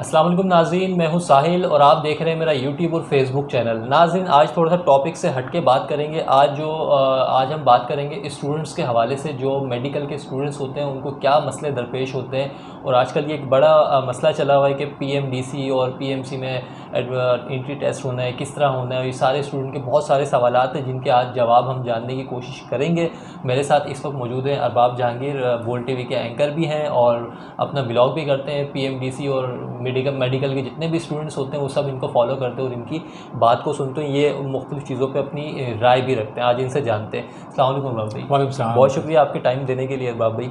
अस्सलाम वालेकुम नाज़रीन, मैं हूं साहिल और आप देख रहे हैं मेरा यूट्यूब और फेसबुक चैनल। नाज़रीन, आज थोड़ा सा टॉपिक से हट के बात करेंगे। आज हम बात करेंगे स्टूडेंट्स के हवाले से। जो मेडिकल के स्टूडेंट्स होते हैं उनको क्या मसले दरपेश होते हैं, और आजकल ये एक बड़ा मसला चला हुआ है कि पीएमडीसी और पीएमसी में एंट्री टेस्ट होना है, किस तरह होना है। ये सारे स्टूडेंट के बहुत सारे सवालात हैं जिनके आज जवाब हम जानने की कोशिश करेंगे। मेरे साथ इस वक्त मौजूद हैं अरबाब जहांगीर, बोल टीवी के एंकर भी हैं और अपना ब्लॉग भी करते हैं। पीएमडीसी और मेडिकल के जितने भी स्टूडेंट्स होते हैं वो सब इनको फॉलो करते हैं और इनकी बात को सुनते हैं। ये मुख्तलिफ़ चीज़ों पे अपनी राय भी रखते हैं। आज इनसे जानते हैं। अस्सलाम वालेकुम अरबाब भाई। वालेकुम सलाम। बहुत शुक्रिया आपके टाइम देने के लिए अरबाब भाई।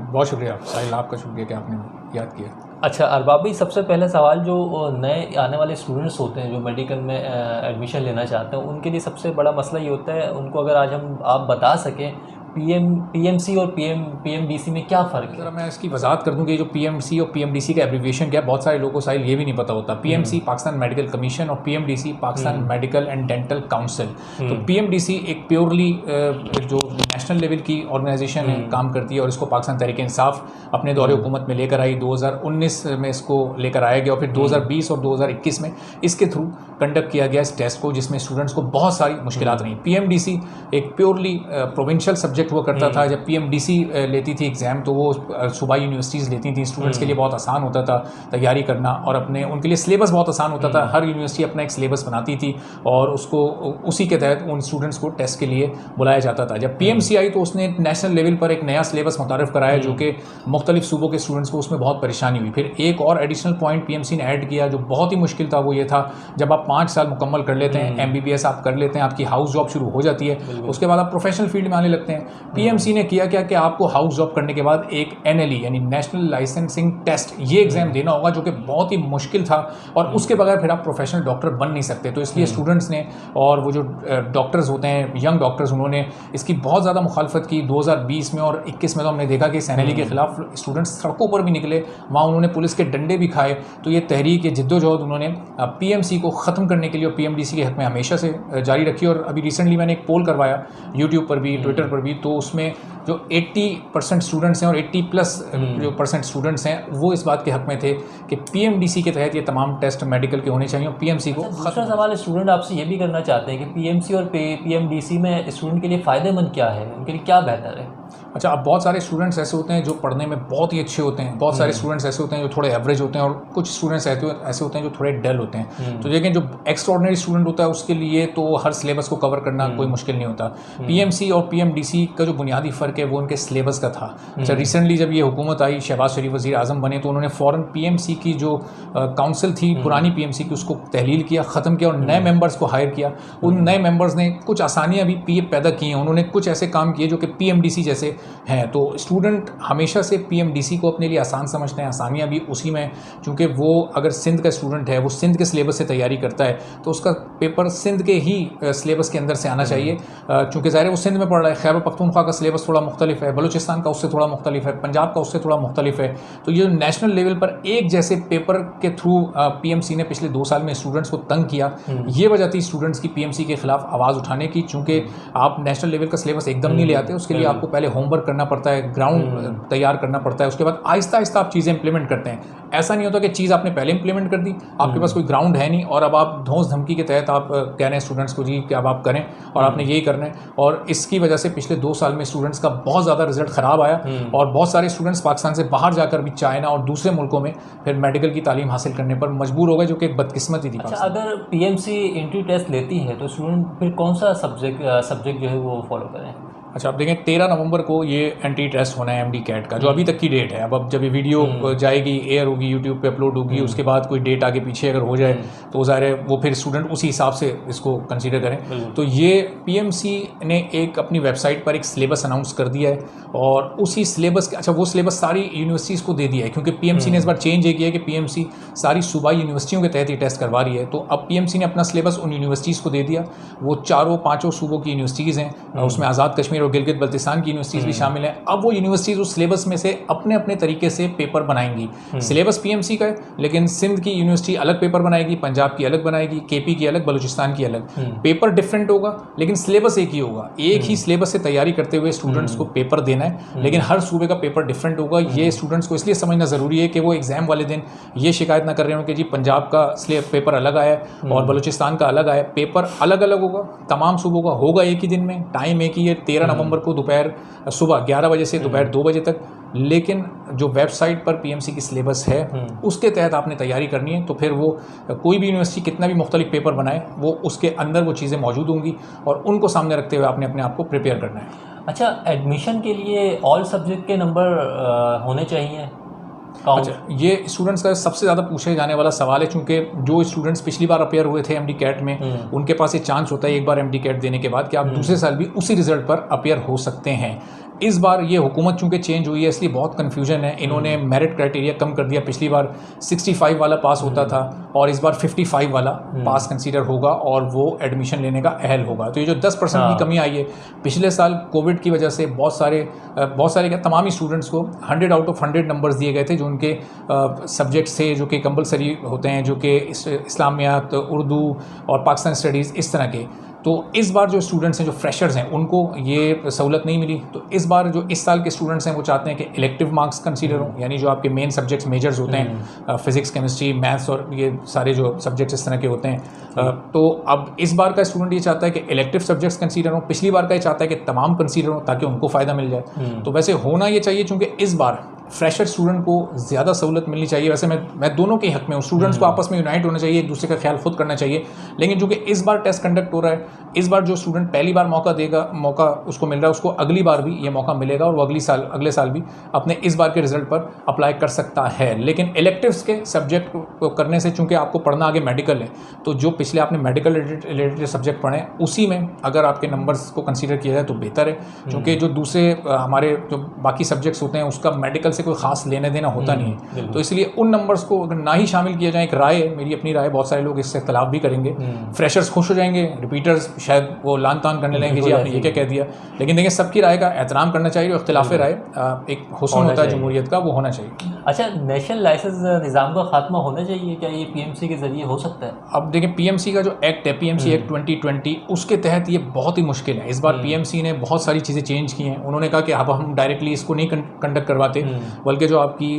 बहुत शुक्रिया साहिल, आपका शुक्रिया कि आपने याद किया। अच्छा अरबाब भाई, सबसे पहला सवाल, जो नए आने वाले स्टूडेंट्स होते हैं जो मेडिकल में एडमिशन लेना चाहते हैं, उनके लिए सबसे बड़ा मसला ये होता है, उनको अगर आज आप बता सकें पीएमसी और पीएमडीसी में क्या फ़र्क है। ज़रा मैं इसकी वजाहत कर दूं कि जो पीएमसी और पीएमडीसी का एब्रीविएशन क्या है, बहुत सारे लोगों को साहिल ये भी नहीं पता होता। पीएमसी पाकिस्तान मेडिकल कमीशन और PMDC Pakistan medical and dental council. तो पीएमडीसी एक प्योरली जो नेशनल लेवल की ऑर्गेनाइजेशन है, काम करती है, और इसको पाकिस्तान तहरीक इंसाफ अपने दौरे हुकूमत में लेकर आई। 2019 में इसको लेकर आया गया और फिर 2020 और 2021 में इसके थ्रू कंडक्ट किया गया इस टेस्ट को, जिसमें स्टूडेंट्स को बहुत सारी मुश्किलात रही। पीएमडीसी एक प्योरली प्रोविंशियल सब्जेक्ट हुआ करता था। जब पीएमडीसी लेती थी एग्ज़ाम तो वो सूबाई यूनिवर्सिटीज़ लेती थी। स्टूडेंट्स के लिए बहुत आसान होता था तैयारी करना, और उनके लिए सिलेबस बहुत आसान होता था। हर यूनिवर्सिटी अपना एक सिलेबस बनाती थी और उसको उसी के तहत उन स्टूडेंट्स को टेस्ट के लिए बुलाया जाता था। जब पीएमसी आई तो उसने नेशनल लेवल पर एक नया सिलेबस मुतारफ़ कराया, जो कि मुख्तलिफ सूबों के स्टूडेंट्स को उसमें बहुत परेशानी हुई। फिर एक और एडिशनल पॉइंट पीएमसी ने ऐड किया जो बहुत ही मुश्किल था। वो ये था, जब आप 5 साल मुकम्मल कर लेते हैं, MBBS आप कर लेते हैं, आपकी हाउस जॉब शुरू हो जाती है, उसके बाद आप प्रोफेशनल फील्ड में आने लगते हैं। पीएमसी ने किया क्या कि आपको हाउस जॉब करने के बाद एक NLE यानी नेशनल लाइसेंसिंग टेस्ट, ये एग्जाम देना होगा, जो कि बहुत ही मुश्किल था, और उसके बगैर फिर आप प्रोफेशनल डॉक्टर बन नहीं सकते। तो इसलिए स्टूडेंट्स ने, और वो जो डॉक्टर्स होते हैं, यंग डॉक्टर्स, उन्होंने इसकी बहुत ज़्यादा मुखालफत की। 2020 में और 21 में तो हमने देखा कि इस NLE के खिलाफ स्टूडेंट्स सड़कों पर भी निकले, वहाँ उन्होंने पुलिस के डंडे भी खाए। तो ये तहरीक, ये जिद्दोजहद उन्होंने पीएमसी को ख़त्म करने के लिए और पीएमडीसी के हक में हमेशा से जारी रखी। और अभी रिसेंटली मैंने एक पोल करवाया यूट्यूब पर भी, ट्विटर पर भी, तो उसमें जो 80% स्टूडेंट्स हैं और 80+ जो % स्टूडेंट्स हैं, वो इस बात के हक में थे कि पीएमडीसी के तहत ये तमाम टेस्ट मेडिकल के होने चाहिए और पीएमसी को। दूसरा सवाल, स्टूडेंट आपसे ये भी करना चाहते हैं कि पीएमसी और पीएमडीसी में स्टूडेंट के लिए फ़ायदेमंद क्या है, उनके लिए क्या बेहतर है। अच्छा, अब बहुत सारे स्टूडेंट्स ऐसे होते हैं जो पढ़ने में बहुत ही अच्छे होते हैं, बहुत सारे स्टूडेंट्स ऐसे होते हैं जो थोड़े एवरेज होते हैं, और कुछ स्टूडेंट्स ऐसे होते हैं जो थोड़े डल होते हैं। तो लेकिन जो एक्स्ट्राऑर्डिनरी स्टूडेंट होता है उसके लिए तो हर सिलेबस को कवर करना कोई मुश्किल नहीं होता। पीएमसी और पीएमडीसी का जो बुनियादी फ़र्क है वो उनके सिलेबस का था। अच्छा, रिसेंटली जब ये हुकूमत आई, शहबाज शरीफ वज़ीर आज़म बने, तो उन्होंने फ़ौरन पीएमसी की जो काउंसिल थी, पुरानी पीएमसी की, उसको तहलील किया, ख़त्म किया और नए मेंबर्स को हायर किया। उन नए मेंबर्स ने कुछ आसानियाँ भी पैदा की हैं। उन्होंने कुछ ऐसे काम किए जो कि पीएमडीसी जैसे हैं। तो स्टूडेंट हमेशा से पीएमडीसी को अपने लिए आसान समझते हैं, आसानियाँ भी उसी में, क्योंकि वो अगर सिंध का स्टूडेंट है, वो सिंध के सिलेबस से तैयारी करता है, तो उसका पेपर सिंध के ही सिलेबस के अंदर से आना चाहिए। चूँकि ज़ाहिर है वो सिंध में पढ़ रहा है। खैबर पख्तूनख्वा का सिलेबस थोड़ा मुख्तलिफ है, बलूचिस्तान का उससे थोड़ा मुख्तलिफ है, पंजाब का उससे थोड़ा मुख्तलिफ है। तो ये नेशनल लेवल पर एक जैसे पेपर के थ्रू पीएमसी ने पिछले 2 साल में स्टूडेंट्स को तंग किया। ये वजह थी स्टूडेंट्स की पीएमसी के खिलाफ आवाज़ उठाने की। चूँकि आप नेशनल लेवल का सिलेबस एकदम नहीं ले आते, उसके लिए आपको पहले होमवर्क करना पड़ता है, ग्राउंड तैयार करना पड़ता है, उसके बाद आहिस्ता आहिस्ता आप चीज़ें इंप्लीमेंट करते हैं। ऐसा नहीं होता कि चीज़ आपने पहले इंप्लीमेंट कर दी, आपके पास कोई ग्राउंड है नहीं, और अब आप धौंस धमकी के तहत आप कह रहे हैं स्टूडेंट्स को जी कि अब आप करें और आपने यही करना है। और इसकी वजह से पिछले 2 साल में स्टूडेंट्स का बहुत ज़्यादा रिजल्ट ख़राब आया, और बहुत सारे स्टूडेंट्स पाकिस्तान से बाहर जाकर भी चाइना और दूसरे मुल्कों में फिर मेडिकल की तालीम हासिल करने पर मजबूर हो गए, जो कि एक बदकिस्मती थी। अच्छा, अगर पीएमसी एंट्री टेस्ट लेती है तो स्टूडेंट फिर कौन सा सब्जेक्ट जो है वो फॉलो करें। अच्छा, आप देखें 13 नवंबर को ये एंट्री टेस्ट होना है MD कैट का, जो अभी तक की डेट है। अब जब ये वीडियो जाएगी, एयर होगी, यूट्यूब पे अपलोड होगी, उसके बाद कोई डेट आगे पीछे अगर हो जाए तो ज़ाहिर है वो फिर स्टूडेंट उसी हिसाब से इसको कंसीडर करें। तो ये पीएमसी ने एक अपनी वेबसाइट पर एक सिलेबस अनाउंस कर दिया है, और उसी सिलेबस अच्छा, वो सिलेबस सारी यूनिवर्सिटीज़ को दे दिया है, क्योंकि पीएमसी ने इस बार चेंज ये किया कि पीएमसी सारी सूबाई यूनिवर्सिटियों के तहत ये टेस्ट करवा रही है। तो अब पीएमसी ने अपना सिलेबस उन यूनिवर्सिटीज़ को दे दिया। वो 4-5 सूबों की यूनिवर्सिटीज़ हैं, उसमें आज़ाद कश्मीर कश्मीर और गिलगित बल्तिस्तान की यूनिवर्सिटीज़ भी शामिल हैं। अब वो यूनिवर्सिटीज़ उस सिलेबस में से अपने अपने तरीके से पेपर बनाएंगी। सिलेबस पीएमसी का है, लेकिन सिंध की यूनिवर्सिटी अलग पेपर बनाएगी, पंजाब की अलग बनाएगी, केपी की अलग, बलूचिस्तान की अलग। पेपर डिफरेंट होगा लेकिन सिलेबस एक ही होगा। एक ही सिलेबस से तैयारी करते हुए स्टूडेंट्स को पेपर देना है, लेकिन हर सूबे का पेपर डिफरेंट होगा। ये स्टूडेंट्स को इसलिए समझना ज़रूरी है कि वो एग्जाम वाले दिन ये शिकायत ना कर रहे हो कि जी पंजाब का पेपर अलग आया है और बलूचिस्तान का अलग आया। पेपर अलग अलग होगा, तमाम सूबों का होगा एक ही दिन में, टाइम एक ही है, 13 नवंबर को दोपहर सुबह 11 बजे से दोपहर 2 बजे तक। लेकिन जो वेबसाइट पर पीएमसी की सिलेबस है उसके तहत आपने तैयारी करनी है। तो फिर वो कोई भी यूनिवर्सिटी कितना भी मुख्तलिफ पेपर बनाए, वो उसके अंदर वो चीज़ें मौजूद होंगी और उनको सामने रखते हुए आपने अपने आप को प्रिपेयर करना है। अच्छा, एडमिशन के लिए ऑल सब्जेक्ट के नंबर होने चाहिए? अच्छा, ये स्टूडेंट्स का सबसे ज़्यादा पूछे जाने वाला सवाल है, क्योंकि जो स्टूडेंट्स पिछली बार अपेयर हुए थे एमडी कैट में, उनके पास ये चांस होता है एक बार एमडी कैट देने के बाद कि आप दूसरे साल भी उसी रिजल्ट पर अपेयर हो सकते हैं। इस बार ये हुकूमत चूंकि चेंज हुई है इसलिए बहुत कन्फ्यूजन है। इन्होंने मेरिट क्राइटेरिया कम कर दिया। पिछली बार 65 वाला पास होता था और इस बार 55 वाला पास कंसीडर होगा और वो एडमिशन लेने का अहल होगा। तो ये जो 10% की कमी आई है, पिछले साल कोविड की वजह से बहुत सारे क्या तमाम ही स्टूडेंट्स को 100 आउट ऑफ 100 नंबर्स दिए गए थे जो उनके सब्जेक्ट्स थे, जो कि कंपलसरी होते हैं, जो कि इस्लामियात, उर्दू और पाकिस्तान स्टडीज़ इस तरह के। तो इस बार जो स्टूडेंट्स हैं, जो फ्रेशर्स हैं, उनको ये सहूलत नहीं मिली। तो इस बार जो इस साल के स्टूडेंट्स हैं वो चाहते हैं कि इलेक्टिव मार्क्स कंसीडर हों, यानी जो आपके मेन सब्जेक्ट्स मेजर्स होते हैं, फिजिक्स, केमिस्ट्री, मैथ्स और ये सारे जो सब्जेक्ट्स इस तरह के होते हैं। तो अब इस बार का स्टूडेंट ये चाहता है कि इलेक्टिव सब्जेक्ट्स कंसीडर हों, पिछली बार का ये चाहता है कि तमाम कंसीडर हों ताकि उनको फ़ायदा मिल जाए। तो वैसे होना ये चाहिए, चूँकि इस बार फ्रेशर स्टूडेंट को ज़्यादा सहूलत मिलनी चाहिए। वैसे मैं दोनों के हक में हूँ, स्टूडेंट्स को आपस में यूनाइट होना चाहिए, एक दूसरे का ख्याल खुद करना चाहिए। लेकिन चूँकि इस बार टेस्ट कंडक्ट हो रहा है, इस बार जो स्टूडेंट पहली बार मौका उसको मिल रहा है, उसको अगली बार भी ये मौका मिलेगा और वो अगले साल भी अपने इस बार के रिजल्ट पर अप्लाई कर सकता है। लेकिन इलेक्टिव्स के सब्जेक्ट को करने से, चूँकि आपको पढ़ना आगे मेडिकल है, तो जो पिछले आपने मेडिकल रिलेटेड सब्जेक्ट पढ़े हैं उसी में अगर आपके नंबर्स को कंसीडर किया जाए तो बेहतर है। क्योंकि जो दूसरे हमारे जो बाकी सब्जेक्ट्स होते हैं उसका मेडिकल से कोई खास लेने देना होता नहीं है। तो इसलिए उन नंबर्स को अगर ना ही शामिल किया जाए, एक राय है, मेरी अपनी राय, बहुत सारे लोग इससे इख्तलाफ भी करेंगे। फ्रेशर्स खुश हो जाएंगे, रिपीटर्स शायद वो लान तान करने लगेंगे जी आपने ये क्या कह दिया। लेकिन देखिए, सबकी राय का एहतराम करना चाहिए, इख्तिलाफ राय एक हुस्न होता है जमहूरियत का, वो होना चाहिए। अच्छा, नेशनल लाइसेंस निज़ाम का खात्मा होना चाहिए क्या? ये पीएमसी के जरिए हो सकता है? अब देखिए, पीएमसी का जो एक्ट है, पीएमसी एक्ट 2020, उसके तहत ये बहुत ही मुश्किल है। इस बार पीएमसी ने बहुत सारी चीज़ें चेंज की हैं। उन्होंने कहा कि अब हम डायरेक्टली इसको नहीं कंडक्ट करवाते, बल्कि जो आपकी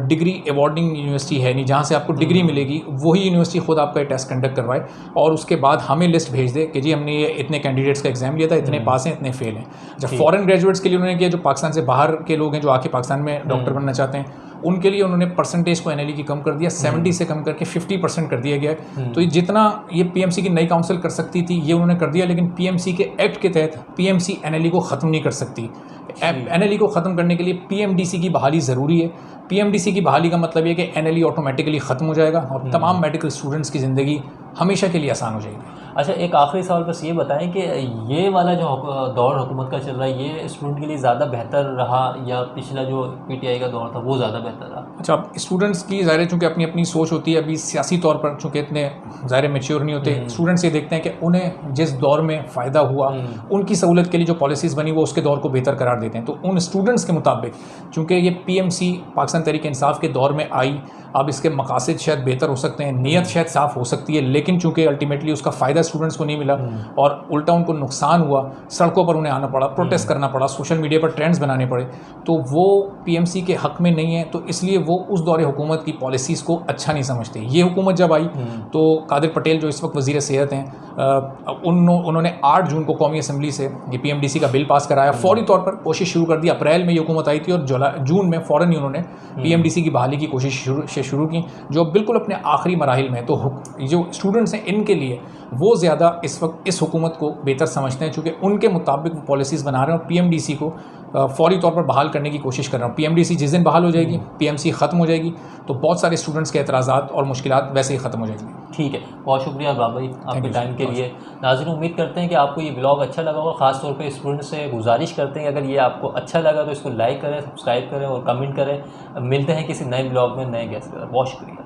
डिग्री अवॉर्डिंग यूनिवर्सिटी है, नहीं जहाँ से आपको डिग्री मिलेगी, वही यूनिवर्सिटी खुद आपका टेस्ट कंडक्ट करवाए और उसके बाद हमें लिस्ट भेज दे कि जी हमने ये इतने कैंडिडेट्स का एग्जाम लिया था, इतने पास हैं, इतने फेल हैं। जब फॉरेन ग्रेजुएट्स के लिए उन्होंने किया, जो पाकिस्तान से बाहर के लोग हैं जो आके पाकिस्तान में डॉक्टर बनना चाहते हैं, उनके लिए उन्होंने परसेंटेज को एनएलई की कम कर दिया, 70 से कम करके 50% कर दिया गया है। तो ये जितना ये पीएमसी की नई काउंसिल कर सकती थी ये उन्होंने कर दिया, लेकिन पीएमसी के एक्ट के तहत पीएमसी एनएलई को ख़त्म नहीं कर सकती। एनएलई को ख़त्म करने के लिए पीएमडीसी की बहाली ज़रूरी है। पीएमडीसी की बहाली का मतलब ये कि एनएलई ऑटोमेटिकली ख़त्म हो जाएगा और तमाम मेडिकल स्टूडेंट्स की ज़िंदगी हमेशा के लिए आसान हो जाएगी। अच्छा, एक आखिरी सवाल बस ये बताएं कि ये वाला जो दौर हुकूमत का चल रहा है, ये स्टूडेंट के लिए ज़्यादा बेहतर रहा या पिछला जो पीटीआई का दौर था वो ज़्यादा बेहतर रहा? अच्छा, अब स्टूडेंट्स की ज़ाहिर है चूँकि अपनी अपनी सोच होती है, अभी सियासी तौर पर चूँकि इतने ज़ाहिर मैच्योर नहीं होते, स्टूडेंट्स ये देखते हैं कि उन्हें जिस दौर में फ़ायदा हुआ, उनकी सहूलत के लिए जो पॉलिसीज़ बनी वो उसके दौर को बेहतर करार देते हैं। तो उन स्टूडेंट्स के मुताबिक चूँकि ये पीएमसी पाकिस्तान तहरीक इंसाफ के दौर में आई, अब इसके मकासद शायद बेहतर हो सकते हैं, नीयत शायद साफ़ हो सकती है, लेकिन चूँकि अल्टीमेटली उसका फ़ायदा स्टूडेंट्स को नहीं मिला और उल्टा उनको नुकसान हुआ, सड़कों पर उन्हें आना पड़ा, प्रोटेस्ट करना पड़ा, सोशल मीडिया पर ट्रेंड्स बनाने पड़े, तो वो पीएमसी के हक़ में नहीं है। तो इसलिए वो उस दौरे हुकूमत की पॉलिसीज़ को अच्छा नहीं समझते। ये हुकूमत जब आई तो कादिर पटेल जो इस वक्त वज़ीर सेहत हैं, उन्होंने 8 जून को कौमी असम्बली से ये पीएमडीसी का बिल पास कराया, फौरी तौर पर कोशिश शुरू कर दी। अप्रैल में ये हुकूमत आई थी और जून में फ़ौरन ही उन्होंने पीएमडीसी की बहाली की कोशिश शुरू की, जो बिल्कुल अपने आखिरी मराहिल में। तो जो स्टूडेंट्स हैं इनके लिए वो ज़्यादा इस वक्त इस हुकूमत को बेहतर समझते हैं, चूँकि उनके मुताबिक वो पॉलिसीज़ बना रहे हैं और पीएमडीसी को फौरी तौर पर बहाल करने की कोशिश कर रहे हैं। पीएमडीसी जिस दिन बहाल हो जाएगी, पीएमसी ख़त्म हो जाएगी, तो बहुत सारे स्टूडेंट्स के एतराज़ात और मुश्किलात वैसे ही ख़त्म हो जाएंगी। ठीक है, बहुत शुक्रिया बाबा जी आपके टाइम के लिए। नाज़रीन, उम्मीद करते हैं कि आपको ये ब्लॉग अच्छा लगा होगा। ख़ास तौर पे स्टूडेंट्स से गुजारिश करते हैं अगर ये आपको अच्छा लगा तो इसको लाइक करें, सब्सक्राइब करें और कमेंट करें। मिलते हैं किसी नए ब्लॉग में नए गेस्ट के साथ। बहुत शुक्रिया।